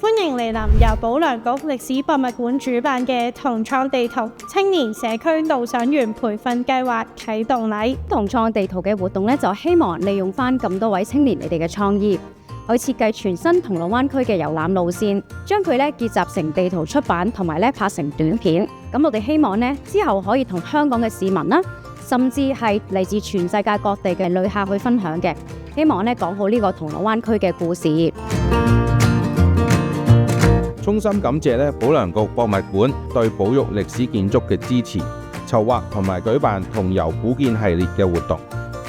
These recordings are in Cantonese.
歡迎嚟臨由保良局歷史博物館主辦嘅同創地圖青年社區導賞員培訓計劃啟動禮。同創地圖嘅活動咧，就希望利用翻咁多位青年你哋嘅創意，去設計全新銅鑼灣區嘅遊覽路線，將佢咧結集成地圖出版，同埋咧拍成短片。咁我哋希望咧之後可以同香港嘅市民啦，甚至係嚟自全世界各地嘅旅客去分享嘅。希望咧講好呢個銅鑼灣區嘅故事。衷心感謝保良局博物館對保育歷史建築嘅支持，籌劃同埋舉辦同遊古建系列嘅活動，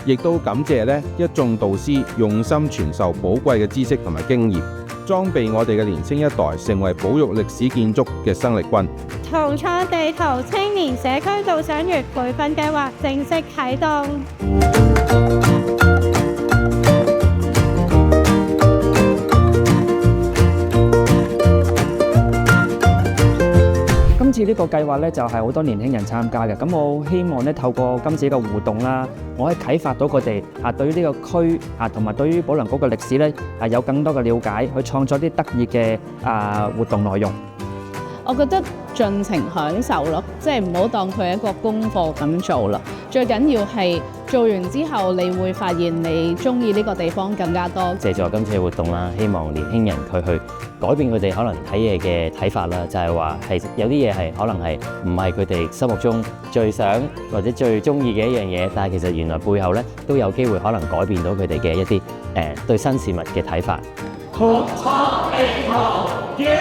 亦都感謝一眾導師用心傳授寶貴嘅知識同埋經驗，裝備我哋嘅年輕一代成為保育歷史建築嘅生力軍。同創地圖青年社區導賞員培訓計劃正式啟動。今次呢個計劃咧就係好多年輕人參加嘅，咁我希望咧透過今次呢個互動啦，我可以啟發到佢哋對於呢個區同埋對於保良局嘅歷史咧有更多嘅了解，去創作啲得意嘅活動內容。我覺得盡情享受咯，即係唔好當佢係一個功課咁做啦。最緊要係做完之後，你會發現你中意呢個地方更加多。借助今次嘅活動啦，希望年輕人佢去改變佢哋可能睇嘢嘅睇法啦，就係話係有啲嘢係可能係唔係佢哋心目中最想或者最中意嘅一樣嘢，但係其實原來背後咧都有機會可能改變到佢哋嘅一啲對新事物嘅睇法。同創地圖，yeah!